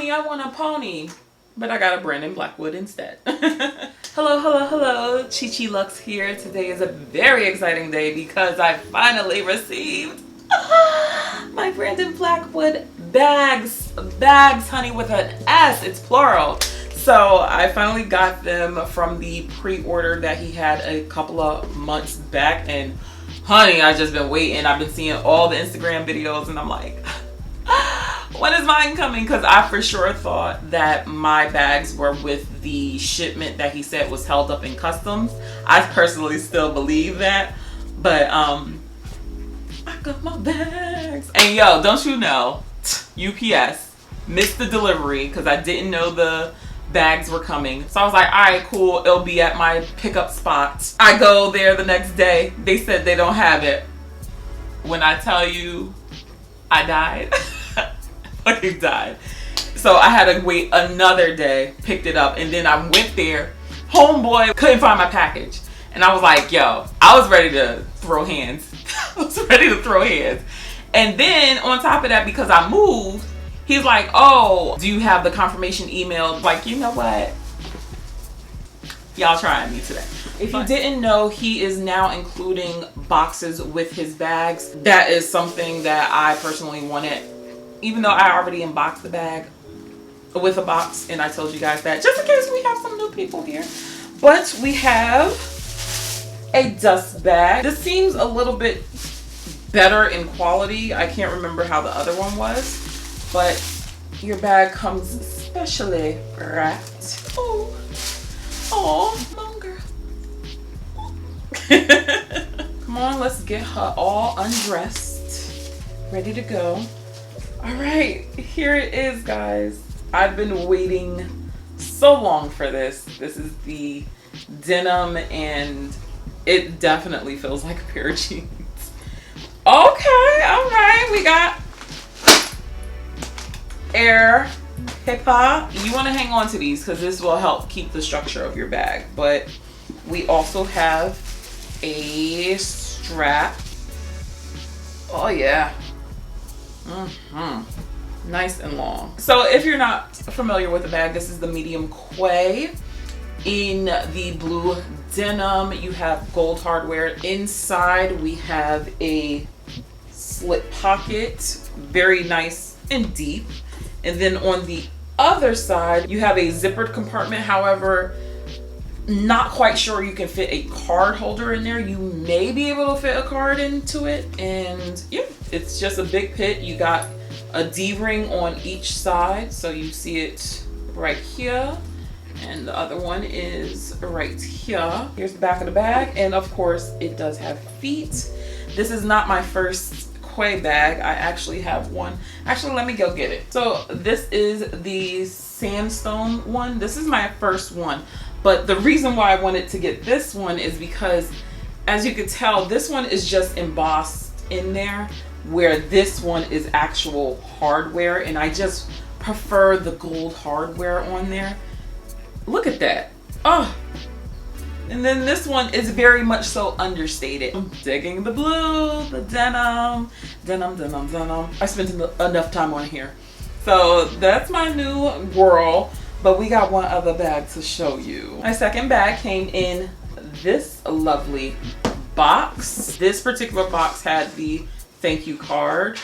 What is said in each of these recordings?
mommy, I want a pony. But I got a Brandon Blackwood instead. Hello, hello, hello. Chi.Chi.Luxe here. Today is a very exciting day because I finally received my Brandon Blackwood bags. Bags, honey, with an S. It's plural. So I finally got them from the pre-order that he had a couple of months back. And honey, I've just been waiting. I've been seeing all the Instagram videos and I'm like, when is mine coming? Because I for sure thought that my bags were with the shipment that he said was held up in customs. I personally still believe that. But I got my bags. And yo, don't you know, UPS missed the delivery because I didn't know the bags were coming. So I was like, all right, cool. It'll be at my pickup spot. I go there the next day. They said they don't have it. When I tell you, I died. Fucking died. So I had to wait another day, picked it up, and then I went there. Homeboy couldn't find my package. And I was like, yo, I was ready to throw hands. I was ready to throw hands. And then on top of that, because I moved, he's like, oh, do you have the confirmation email? Like, you know what? Y'all trying me today. If you didn't know, he is now including boxes with his bags. That is something that I personally wanted. Even though I already unboxed the bag with a box, and I told you guys that just in case we have some new people here. But we have a dust bag. This seems a little bit better in quality. I can't remember how the other one was, but your bag comes specially wrapped. Oh, oh, come on, girl. Come on, let's get her all undressed, ready to go. All right, here it is, guys. I've been waiting so long for this. This is the denim, and it definitely feels like a pair of jeans. Okay, all right, we got air HIPAA. You want to hang on to these because this will help keep the structure of your bag. But we also have a strap. Oh yeah. Nice and long. So if you're not familiar with the bag, this is the Medium Kuei in the blue denim. You have gold hardware. Inside we have a slip pocket, very nice and deep. And then on the other side you have a zippered compartment. However, not quite sure you can fit a card holder in there. You may be able to fit a card into it, and yeah, it's just a big pit. You got a D-ring on each side, so you see it right here, and the other one is right here. Here's the back of the bag, and of course it does have feet. This is not my first Kuei bag. I actually have one. Actually, let me go get it. So this is the sandstone one. This is my first one. But the reason why I wanted to get this one is because, as you can tell, this one is just embossed in there, where this one is actual hardware, and I just prefer the gold hardware on there. Look at that. Oh, and then this one is very much so understated. I'm digging the blue, the denim. I spent enough time on here. So that's my new girl. But we got one other bag to show you. My second bag came in this lovely box. This particular box had the thank you card.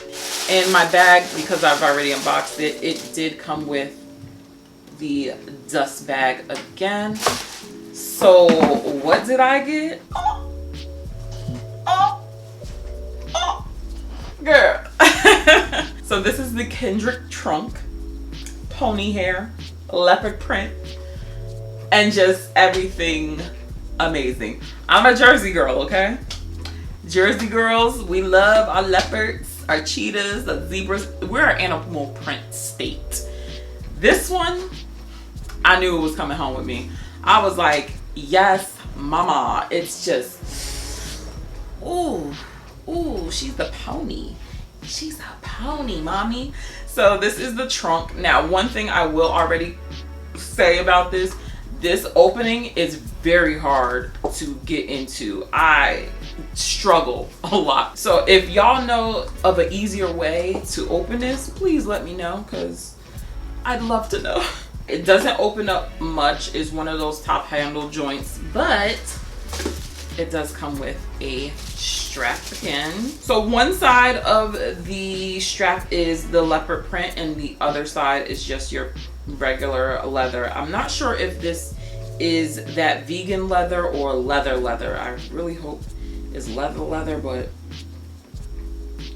And my bag, because I've already unboxed it, it did come with the dust bag again. So what did I get? Girl. So this is the Kendrick Trunk Ponyhair leopard print, and just everything amazing. I'm a Jersey girl, okay? Jersey girls, we love our leopards, our cheetahs, our zebras. We're an animal print state. This one, I knew it was coming home with me. I was like, yes, mama. It's just, ooh, she's the pony. She's a pony, mommy. So this is the trunk. Now, one thing I will already say about this opening is very hard to get into. I struggle a lot. So if y'all know of an easier way to open this, please let me know, because I'd love to know. It doesn't open up much. It's one of those top handle joints, but it does come with a strap again. So one side of the strap is the leopard print and the other side is just your regular leather. I'm not sure if this is that vegan leather or leather. I really hope it's leather, but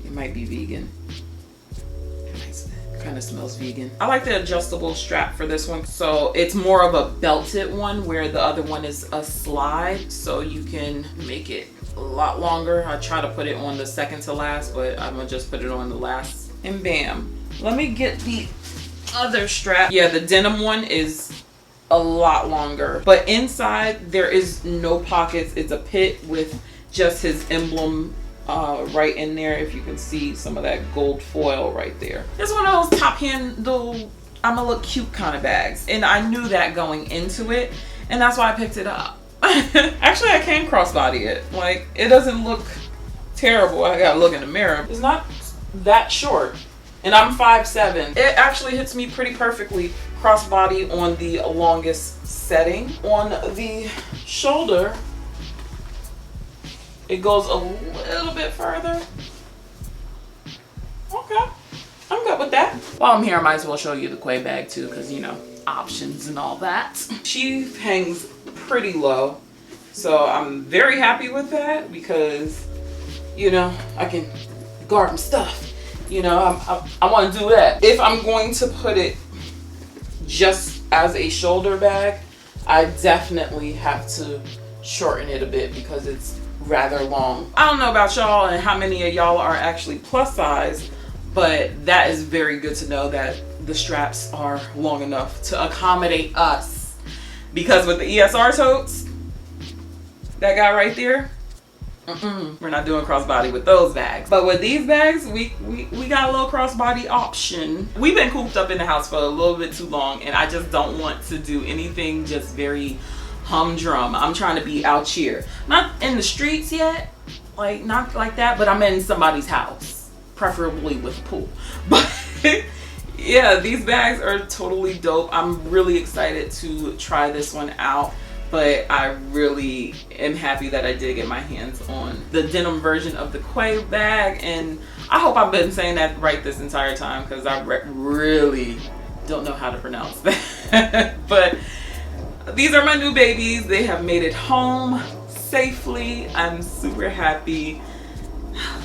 it might be vegan. Kind of smells vegan. I like the adjustable strap for this one. So it's more of a belted one where the other one is a slide, so you can make it a lot longer. I try to put it on the second to last, but I'm gonna just put it on the last and bam. Let me get the other strap. Yeah, the denim one is a lot longer, but inside there is no pockets. It's a pit with just his emblem right in there. If you can see some of that gold foil right there. It's one of those top handle, I'ma look cute kind of bags, and I knew that going into it, and that's why I picked it up. Actually, I can crossbody it. Like, it doesn't look terrible. I gotta look in the mirror. It's not that short, and I'm 5'7". It actually hits me pretty perfectly crossbody on the longest setting. On the shoulder, it goes a little bit further. Okay, I'm good with that. While I'm here, I might as well show you the Kuei bag too, because you know, options and all that. She hangs pretty low, so I'm very happy with that because, you know, I can guard my stuff. You know, I want to do that. If I'm going to put it just as a shoulder bag, I definitely have to shorten it a bit because it's rather long. I don't know about y'all and how many of y'all are actually plus size, but that is very good to know that the straps are long enough to accommodate us, because with the ESR totes, that guy right there, we're not doing crossbody with those bags. But with these bags, we got a little crossbody option. We've been cooped up in the house for a little bit too long, and I just don't want to do anything just very humdrum. I'm trying to be out here, not in the streets yet, like not like that, but I'm in somebody's house, preferably with a pool. But yeah, these bags are totally dope. I'm really excited to try this one out, but I really am happy that I did get my hands on the denim version of the Kuei bag, and I hope I've been saying that right this entire time because I really don't know how to pronounce that. But these are my new babies. They have made it home safely. I'm super happy.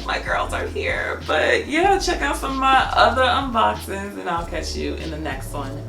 My girls are here. But yeah, check out some of my other unboxings, and I'll catch you in the next one.